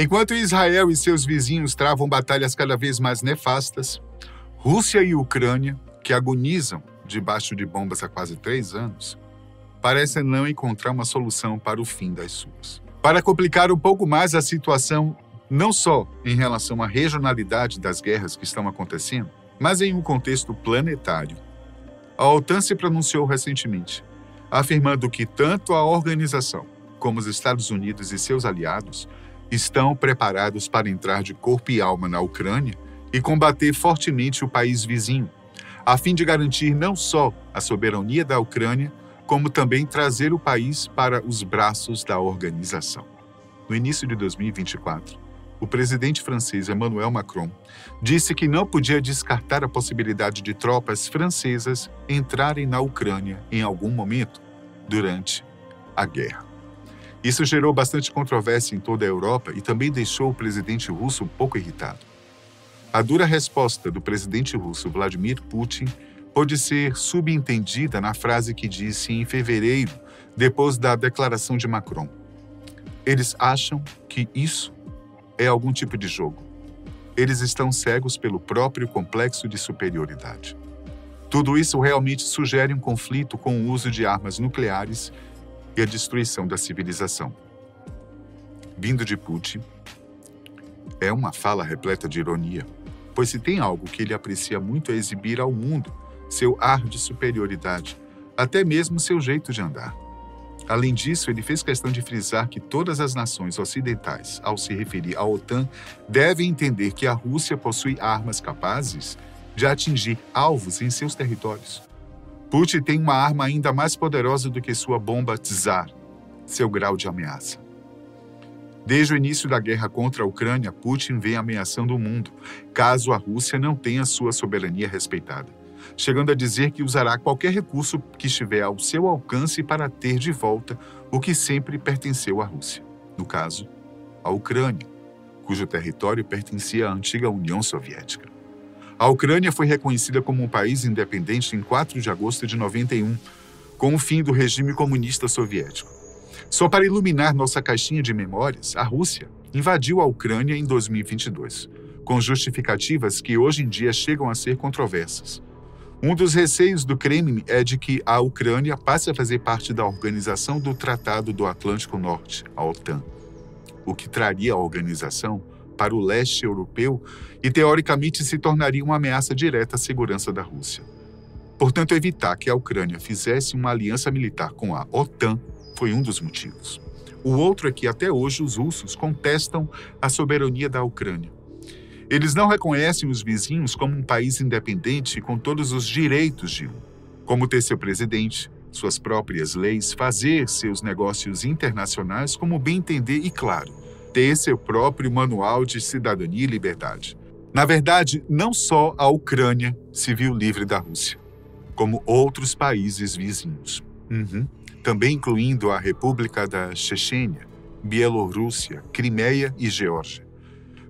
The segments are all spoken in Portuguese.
Enquanto Israel e seus vizinhos travam batalhas cada vez mais nefastas, Rússia e Ucrânia, que agonizam debaixo de bombas há quase 3 anos, parecem não encontrar uma solução para o fim das suas. Para complicar um pouco mais a situação, não só em relação à regionalidade das guerras que estão acontecendo, mas em um contexto planetário, a OTAN se pronunciou recentemente, afirmando que tanto a organização como os Estados Unidos e seus aliados estão preparados para entrar de corpo e alma na Ucrânia e combater fortemente o país vizinho, a fim de garantir não só a soberania da Ucrânia, como também trazer o país para os braços da organização. No início de 2024, o presidente francês Emmanuel Macron disse que não podia descartar a possibilidade de tropas francesas entrarem na Ucrânia em algum momento durante a guerra. Isso gerou bastante controvérsia em toda a Europa e também deixou o presidente russo um pouco irritado. A dura resposta do presidente russo Vladimir Putin pode ser subentendida na frase que disse em fevereiro, depois da declaração de Macron. Eles acham que isso é algum tipo de jogo. Eles estão cegos pelo próprio complexo de superioridade. Tudo isso realmente sugere um conflito com o uso de armas nucleares e a destruição da civilização. Vindo de Putin, é uma fala repleta de ironia, pois se tem algo que ele aprecia muito é exibir ao mundo seu ar de superioridade, até mesmo seu jeito de andar. Além disso, ele fez questão de frisar que todas as nações ocidentais, ao se referir à OTAN, devem entender que a Rússia possui armas capazes de atingir alvos em seus territórios. Putin tem uma arma ainda mais poderosa do que sua bomba Tsar, seu grau de ameaça. Desde o início da guerra contra a Ucrânia, Putin vem ameaçando o mundo, caso a Rússia não tenha sua soberania respeitada, chegando a dizer que usará qualquer recurso que estiver ao seu alcance para ter de volta o que sempre pertenceu à Rússia, no caso, a Ucrânia, cujo território pertencia à antiga União Soviética. A Ucrânia foi reconhecida como um país independente em 4 de agosto de 91, com o fim do regime comunista soviético. Só para iluminar nossa caixinha de memórias, a Rússia invadiu a Ucrânia em 2022, com justificativas que hoje em dia chegam a ser controversas. Um dos receios do Kremlin é de que a Ucrânia passe a fazer parte da Organização do Tratado do Atlântico Norte, a OTAN, o que traria a organização para o leste europeu e, teoricamente, se tornaria uma ameaça direta à segurança da Rússia. Portanto, evitar que a Ucrânia fizesse uma aliança militar com a OTAN foi um dos motivos. O outro é que, até hoje, os russos contestam a soberania da Ucrânia. Eles não reconhecem os vizinhos como um país independente com todos os direitos de um, como ter seu presidente, suas próprias leis, fazer seus negócios internacionais como bem entender e, claro, ter seu próprio manual de cidadania e liberdade. Na verdade, não só a Ucrânia se viu livre da Rússia, como outros países vizinhos. Também incluindo a República da Chechênia, Bielorrússia, Crimeia e Geórgia.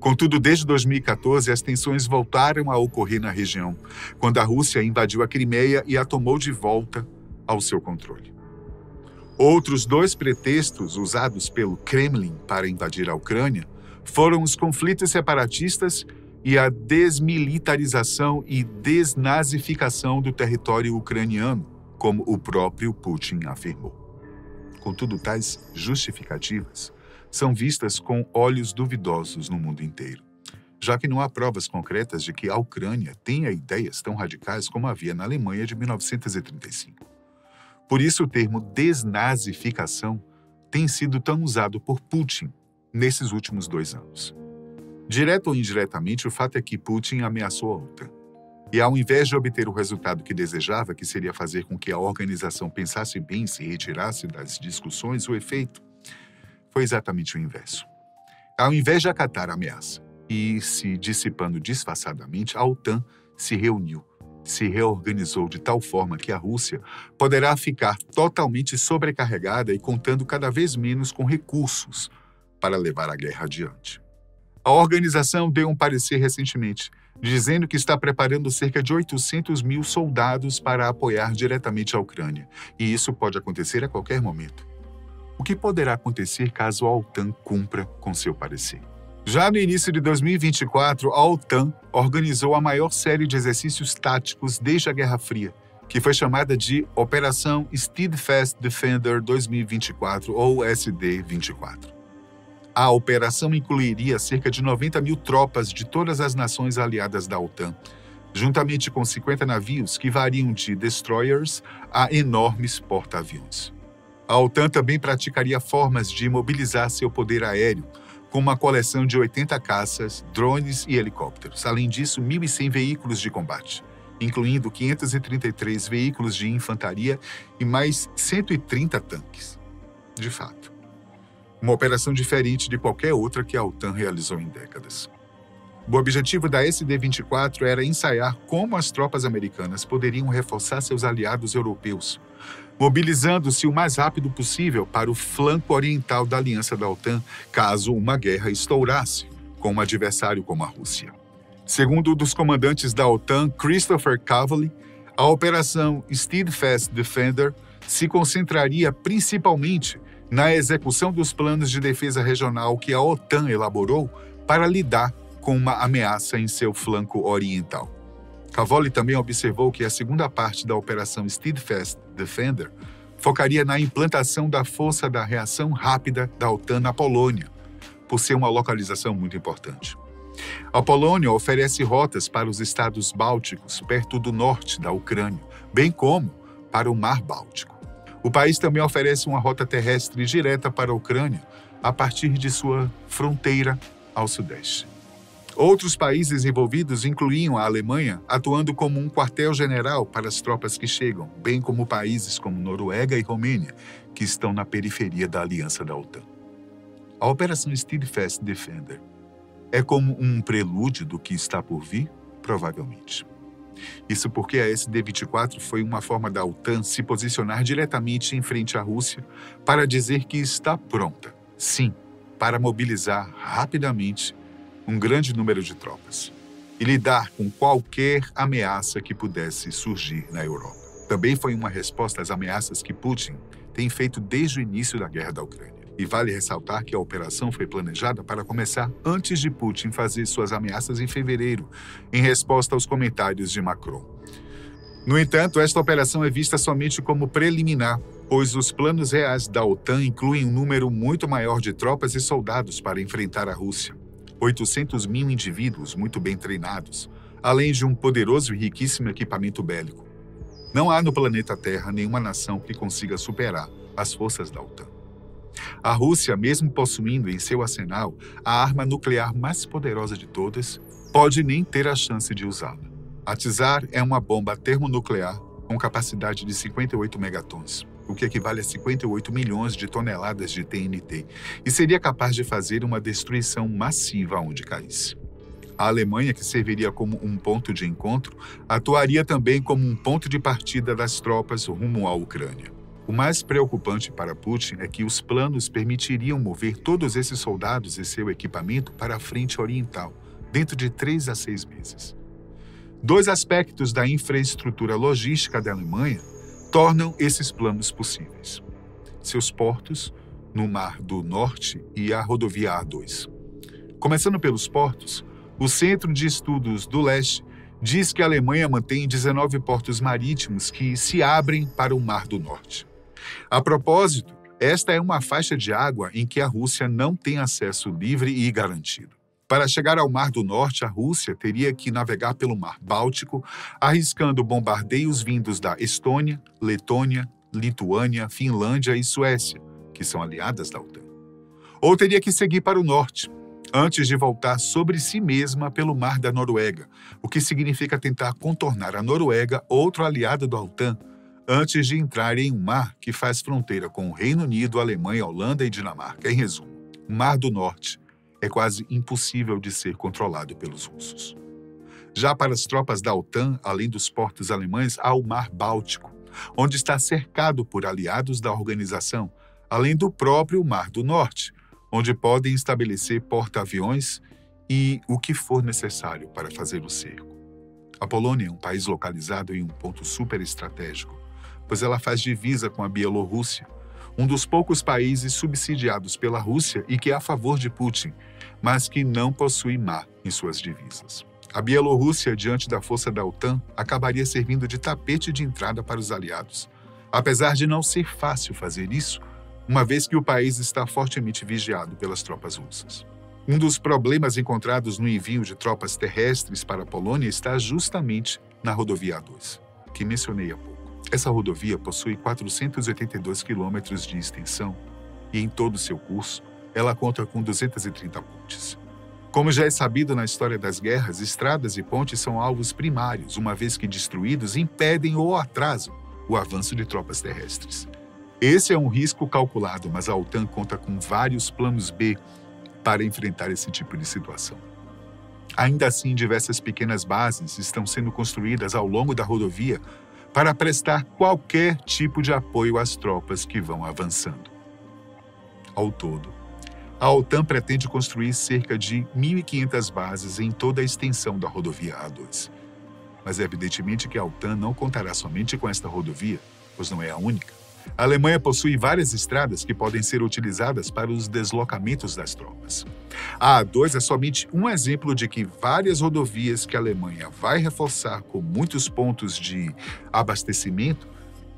Contudo, desde 2014, as tensões voltaram a ocorrer na região, quando a Rússia invadiu a Crimeia e a tomou de volta ao seu controle. Outros 2 pretextos usados pelo Kremlin para invadir a Ucrânia foram os conflitos separatistas e a desmilitarização e desnazificação do território ucraniano, como o próprio Putin afirmou. Contudo, tais justificativas são vistas com olhos duvidosos no mundo inteiro, já que não há provas concretas de que a Ucrânia tenha ideias tão radicais como havia na Alemanha de 1935. Por isso, o termo desnazificação tem sido tão usado por Putin nesses últimos 2 anos. Direto ou indiretamente, o fato é que Putin ameaçou a OTAN. E ao invés de obter o resultado que desejava, que seria fazer com que a organização pensasse bem e se retirasse das discussões, o efeito foi exatamente o inverso. Ao invés de acatar a ameaça e se dissipando disfarçadamente, a OTAN se reuniu, se reorganizou de tal forma que a Rússia poderá ficar totalmente sobrecarregada e contando cada vez menos com recursos para levar a guerra adiante. A organização deu um parecer recentemente, dizendo que está preparando cerca de 800 mil soldados para apoiar diretamente a Ucrânia, e isso pode acontecer a qualquer momento. O que poderá acontecer caso a OTAN cumpra com seu parecer? Já no início de 2024, a OTAN organizou a maior série de exercícios táticos desde a Guerra Fria, que foi chamada de Operação Steadfast Defender 2024, ou SD-24. A operação incluiria cerca de 90 mil tropas de todas as nações aliadas da OTAN, juntamente com 50 navios que variam de destroyers a enormes porta-aviões. A OTAN também praticaria formas de mobilizar seu poder aéreo, com uma coleção de 80 caças, drones e helicópteros. Além disso, 1.100 veículos de combate, incluindo 533 veículos de infantaria e mais 130 tanques. De fato, uma operação diferente de qualquer outra que a OTAN realizou em décadas. O objetivo da SD-24 era ensaiar como as tropas americanas poderiam reforçar seus aliados europeus, mobilizando-se o mais rápido possível para o flanco oriental da aliança da OTAN, caso uma guerra estourasse com um adversário como a Rússia. Segundo um dos comandantes da OTAN, Christopher Cavalli, a operação Steadfast Defender se concentraria principalmente na execução dos planos de defesa regional que a OTAN elaborou para lidar com uma ameaça em seu flanco oriental. Cavalli também observou que a segunda parte da operação Steadfast Defender focaria na implantação da Força da Reação Rápida da OTAN na Polônia, por ser uma localização muito importante. A Polônia oferece rotas para os estados bálticos perto do norte da Ucrânia, bem como para o Mar Báltico. O país também oferece uma rota terrestre direta para a Ucrânia a partir de sua fronteira ao sudeste. Outros países envolvidos incluíam a Alemanha, atuando como um quartel-general para as tropas que chegam, bem como países como Noruega e Romênia, que estão na periferia da aliança da OTAN. A Operação Steadfast Defender é como um prelúdio do que está por vir? Provavelmente. Isso porque a SD-24 foi uma forma da OTAN se posicionar diretamente em frente à Rússia para dizer que está pronta, sim, para mobilizar rapidamente um grande número de tropas e lidar com qualquer ameaça que pudesse surgir na Europa. Também foi uma resposta às ameaças que Putin tem feito desde o início da guerra da Ucrânia. E vale ressaltar que a operação foi planejada para começar antes de Putin fazer suas ameaças em fevereiro, em resposta aos comentários de Macron. No entanto, esta operação é vista somente como preliminar, pois os planos reais da OTAN incluem um número muito maior de tropas e soldados para enfrentar a Rússia. 800 mil indivíduos muito bem treinados, além de um poderoso e riquíssimo equipamento bélico. Não há no planeta Terra nenhuma nação que consiga superar as forças da OTAN. A Rússia, mesmo possuindo em seu arsenal a arma nuclear mais poderosa de todas, pode nem ter a chance de usá-la. A Tsar é uma bomba termonuclear com capacidade de 58 megatons, o que equivale a 58 milhões de toneladas de TNT, e seria capaz de fazer uma destruição massiva onde caísse. A Alemanha, que serviria como um ponto de encontro, atuaria também como um ponto de partida das tropas rumo à Ucrânia. O mais preocupante para Putin é que os planos permitiriam mover todos esses soldados e seu equipamento para a frente oriental, dentro de 3 a 6 meses. Dois aspectos da infraestrutura logística da Alemanha tornam esses planos possíveis: seus portos no Mar do Norte e a rodovia A2. Começando pelos portos, o Centro de Estudos do Leste diz que a Alemanha mantém 19 portos marítimos que se abrem para o Mar do Norte. A propósito, esta é uma faixa de água em que a Rússia não tem acesso livre e garantido. Para chegar ao Mar do Norte, a Rússia teria que navegar pelo Mar Báltico, arriscando bombardeios vindos da Estônia, Letônia, Lituânia, Finlândia e Suécia, que são aliadas da OTAN. Ou teria que seguir para o norte, antes de voltar sobre si mesma pelo Mar da Noruega, o que significa tentar contornar a Noruega, outro aliado da OTAN, antes de entrar em um mar que faz fronteira com o Reino Unido, Alemanha, Holanda e Dinamarca. Em resumo, o Mar do Norte é quase impossível de ser controlado pelos russos. Já para as tropas da OTAN, além dos portos alemães, há o Mar Báltico, onde está cercado por aliados da organização, além do próprio Mar do Norte, onde podem estabelecer porta-aviões e o que for necessário para fazer o cerco. A Polônia é um país localizado em um ponto super estratégico, pois ela faz divisa com a Bielorrússia, um dos poucos países subsidiados pela Rússia e que é a favor de Putin, mas que não possui mar em suas divisas. A Bielorrússia, diante da força da OTAN, acabaria servindo de tapete de entrada para os aliados, apesar de não ser fácil fazer isso, uma vez que o país está fortemente vigiado pelas tropas russas. Um dos problemas encontrados no envio de tropas terrestres para a Polônia está justamente na rodovia A2, que mencionei há pouco. Essa rodovia possui 482 quilômetros de extensão e, em todo o seu curso, ela conta com 230 pontes. Como já é sabido na história das guerras, estradas e pontes são alvos primários, uma vez que destruídos impedem ou atrasam o avanço de tropas terrestres. Esse é um risco calculado, mas a OTAN conta com vários planos B para enfrentar esse tipo de situação. Ainda assim, diversas pequenas bases estão sendo construídas ao longo da rodovia para prestar qualquer tipo de apoio às tropas que vão avançando. Ao todo, a OTAN pretende construir cerca de 1.500 bases em toda a extensão da rodovia A2. Mas é evidentemente que a OTAN não contará somente com esta rodovia, pois não é a única. A Alemanha possui várias estradas que podem ser utilizadas para os deslocamentos das tropas. A A2 é somente um exemplo de que várias rodovias que a Alemanha vai reforçar com muitos pontos de abastecimento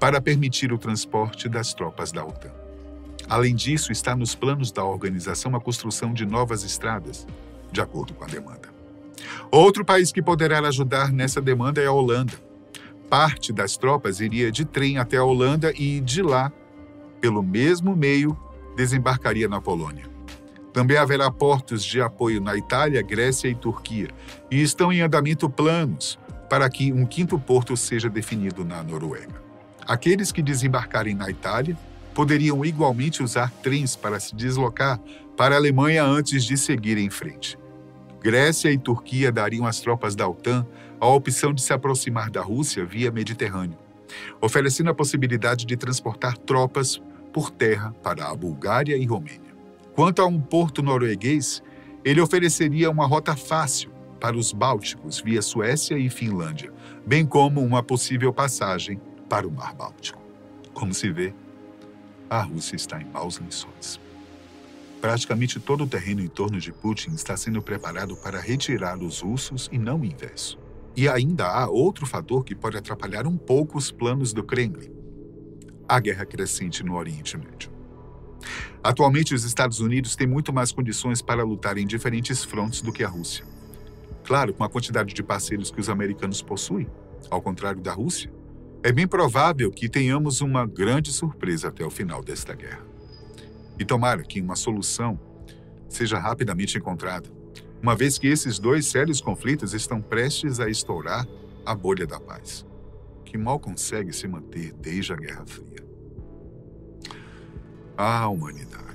para permitir o transporte das tropas da OTAN. Além disso, está nos planos da organização a construção de novas estradas, de acordo com a demanda. Outro país que poderá ajudar nessa demanda é a Holanda. Parte das tropas iria de trem até a Holanda e, de lá, pelo mesmo meio, desembarcaria na Polônia. Também haverá portos de apoio na Itália, Grécia e Turquia, e estão em andamento planos para que um quinto porto seja definido na Noruega. Aqueles que desembarcarem na Itália poderiam igualmente usar trens para se deslocar para a Alemanha antes de seguir em frente. Grécia e Turquia dariam às tropas da OTAN a opção de se aproximar da Rússia via Mediterrâneo, oferecendo a possibilidade de transportar tropas por terra para a Bulgária e Romênia. Quanto a um porto norueguês, ele ofereceria uma rota fácil para os Bálticos via Suécia e Finlândia, bem como uma possível passagem para o Mar Báltico. Como se vê, a Rússia está em maus lençóis. Praticamente todo o terreno em torno de Putin está sendo preparado para retirar os russos e não o inverso. E ainda há outro fator que pode atrapalhar um pouco os planos do Kremlin: a guerra crescente no Oriente Médio. Atualmente, os Estados Unidos têm muito mais condições para lutar em diferentes frontes do que a Rússia. Claro, com a quantidade de parceiros que os americanos possuem, ao contrário da Rússia, é bem provável que tenhamos uma grande surpresa até o final desta guerra. E tomara que uma solução seja rapidamente encontrada, uma vez que esses dois sérios conflitos estão prestes a estourar a bolha da paz, que mal consegue se manter desde a Guerra Fria. Ah, humanidade!